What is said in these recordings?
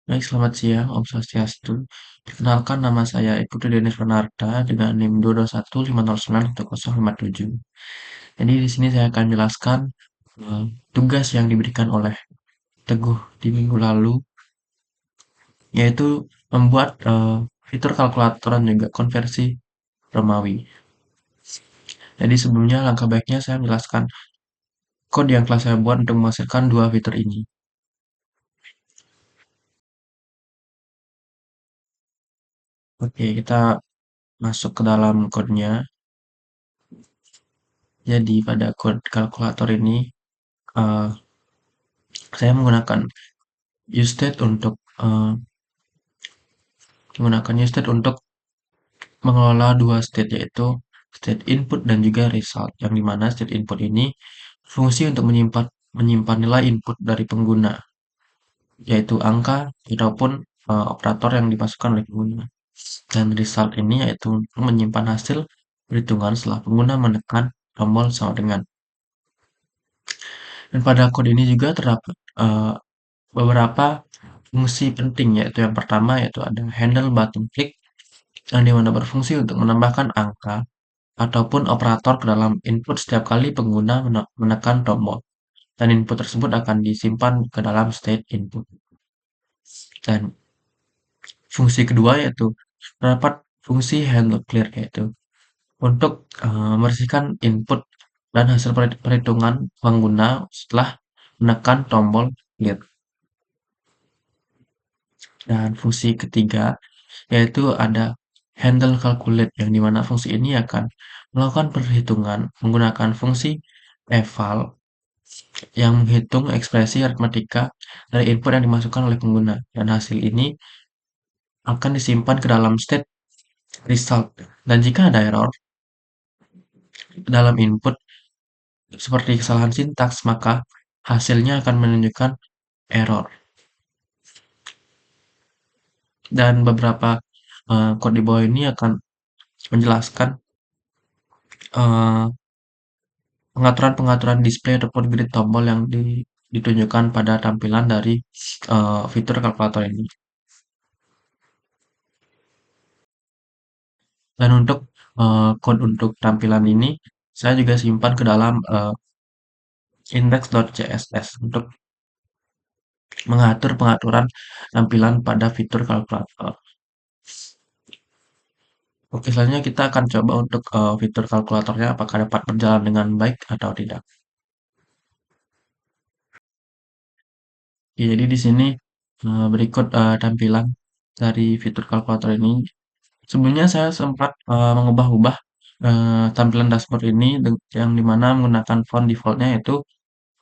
Baik, selamat siang, Om Swastiastu. Perkenalkan, nama saya Ikuti Denis Renarta dengan NIM 221509157. Jadi di sini saya akan jelaskan tugas yang diberikan oleh Teguh di minggu lalu, yaitu membuat fitur kalkulator dan juga konversi Romawi. Jadi sebelumnya langkah baiknya saya menjelaskan kode yang telah saya buat untuk menghasilkan dua fitur ini. Oke, kita masuk ke dalam kodenya. Jadi pada kode kalkulator ini eh, saya menggunakan usestate untuk mengelola dua state, yaitu state input dan juga result, yang dimana state input ini fungsi untuk menyimpan menyimpan nilai input dari pengguna, yaitu angka ataupun operator yang dimasukkan oleh pengguna. Dan result ini yaitu menyimpan hasil perhitungan setelah pengguna menekan tombol sama dengan. Dan pada kode ini juga terdapat beberapa fungsi penting, yaitu yang pertama yaitu ada handle button click, yang dimana berfungsi untuk menambahkan angka ataupun operator ke dalam input setiap kali pengguna menekan tombol, dan input tersebut akan disimpan ke dalam state input. Dan fungsi kedua yaitu terdapat fungsi handle clear, yaitu untuk membersihkan input dan hasil perhitungan pengguna setelah menekan tombol clear. Dan fungsi ketiga yaitu ada handle calculate, yang dimana fungsi ini akan melakukan perhitungan menggunakan fungsi eval yang menghitung ekspresi aritmatika dari input yang dimasukkan oleh pengguna, dan hasil ini akan disimpan ke dalam state result. Dan jika ada error dalam input seperti kesalahan sintaks, maka hasilnya akan menunjukkan error. Dan beberapa kode di bawah ini akan menjelaskan eh, pengaturan-pengaturan display ataupun grid tombol yang ditunjukkan pada tampilan dari fitur kalkulator ini. Dan untuk code untuk tampilan ini, saya juga simpan ke dalam index.css untuk mengatur pengaturan tampilan pada fitur kalkulator. Oke, selanjutnya kita akan coba untuk fitur kalkulatornya apakah dapat berjalan dengan baik atau tidak. Oke, jadi di sini berikut tampilan dari fitur kalkulator ini. Sebelumnya saya sempat mengubah-ubah tampilan dashboard ini yang dimana menggunakan font defaultnya yaitu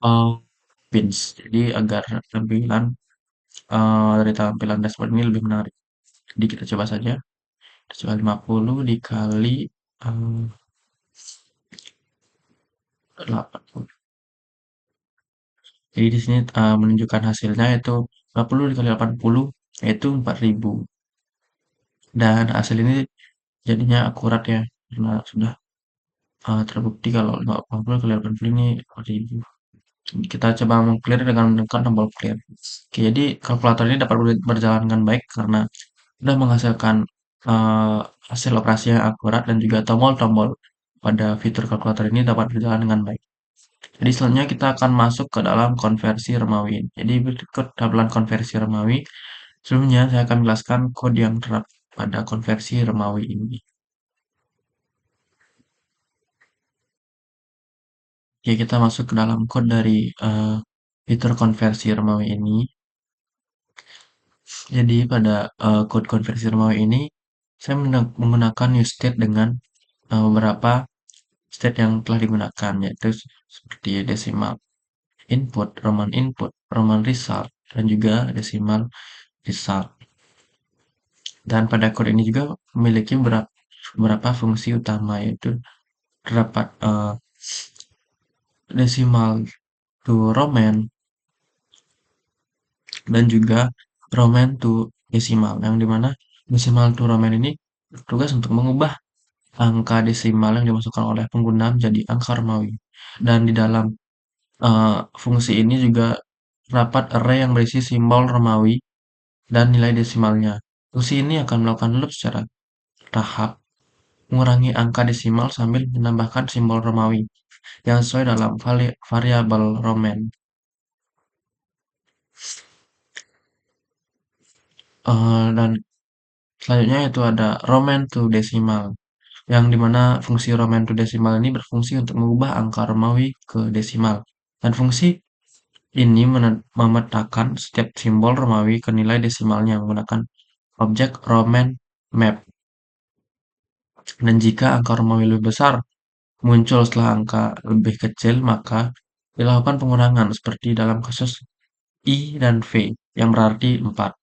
uh, pins. Jadi agar tampilan dari tampilan dashboard ini lebih menarik. Jadi kita coba saja. Kita coba 50 dikali 80. Jadi di sini menunjukkan hasilnya yaitu 50 dikali 80 yaitu 4000. Dan hasil ini jadinya akurat ya, karena sudah terbukti kalau 80 kali 80 ini 4000. Kita coba meng-clear dengan menekan tombol clear. Oke, jadi kalkulator ini dapat berjalan dengan baik karena sudah menghasilkan eh, hasil operasi yang akurat, dan juga tombol-tombol pada fitur kalkulator ini dapat berjalan dengan baik. Jadi selanjutnya kita akan masuk ke dalam konversi Romawi. Jadi berikut tampilan konversi Romawi. Sebelumnya saya akan menjelaskan kode yang terdapat pada konversi Romawi ini. Oke, kita masuk ke dalam kode dari fitur konversi Romawi ini. Jadi pada kode konversi Romawi ini, saya menggunakan useState dengan beberapa state yang telah digunakan, yaitu seperti decimal input, Roman result, dan juga decimal result. Dan pada kode ini juga memiliki beberapa fungsi utama, yaitu terdapat decimal to Roman dan juga Roman to decimal, yang dimana decimal to Roman ini bertugas untuk mengubah angka desimal yang dimasukkan oleh pengguna menjadi angka Romawi. Dan di dalam fungsi ini juga terdapat array yang berisi simbol Romawi dan nilai desimalnya. Fungsi ini akan melakukan loop secara tahap, mengurangi angka desimal sambil menambahkan simbol Romawi yang sesuai dalam variabel Roman. Dan selanjutnya itu ada Roman to decimal, yang dimana fungsi Roman to decimal ini berfungsi untuk mengubah angka Romawi ke desimal. Dan fungsi ini memetakan setiap simbol Romawi ke nilai desimalnya menggunakan objek Roman map. Dan jika angka Romawi lebih besar muncul setelah angka lebih kecil, maka dilakukan pengurangan seperti dalam kasus I dan V yang berarti 4.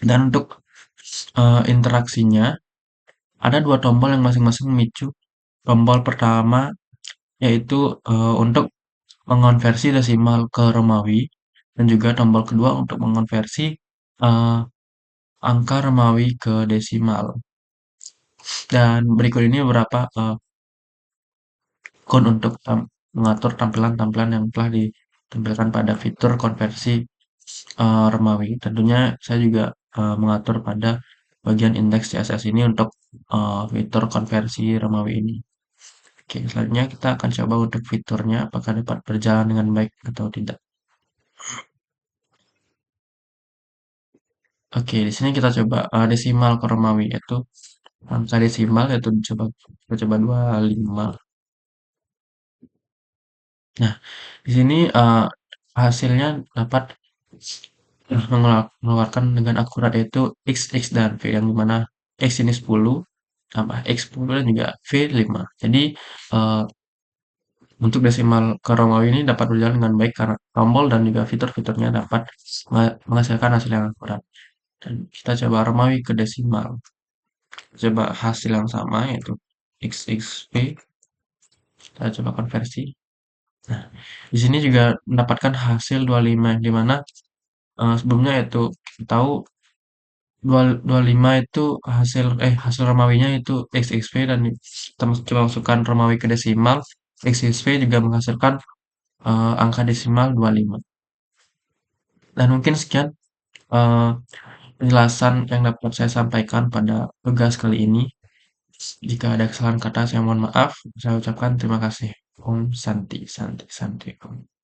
Dan untuk interaksinya, ada dua tombol yang masing-masing memicu. Tombol pertama yaitu untuk mengonversi desimal ke Romawi, dan juga tombol kedua untuk mengonversi eh, angka Romawi ke desimal. Dan berikut ini beberapa code untuk mengatur tampilan-tampilan yang telah ditampilkan pada fitur konversi Romawi. Tentunya saya juga mengatur pada bagian indeks CSS ini untuk fitur konversi Romawi ini. Oke, selanjutnya kita akan coba untuk fiturnya apakah dapat berjalan dengan baik atau tidak. Oke, di sini kita coba desimal ke Romawi, yaitu angka desimal yaitu kita coba 25. Nah, di sini hasilnya dapat mengeluarkan dengan akurat yaitu X, X, dan V, yang dimana X ini 10 tambah X 10 dan juga V 5. Jadi eh, untuk desimal ke Romawi ini dapat berjalan dengan baik karena tombol dan juga fitur-fiturnya dapat menghasilkan hasil yang akurat. Dan kita coba Romawi ke desimal. Coba hasil yang sama yaitu XXV. Kita coba konversi. Nah, di sini juga mendapatkan hasil 25, di mana sebelumnya itu kita tahu 25 itu hasil Romawinya itu XXV, dan kita coba masukkan Romawi ke desimal. XXV juga menghasilkan angka desimal 25. Dan mungkin sekian eh, penjelasan yang dapat saya sampaikan pada tugas kali ini. Jika ada kesalahan kata, saya mohon maaf. Saya ucapkan terima kasih. Om Santi, Santi, Santi. Om.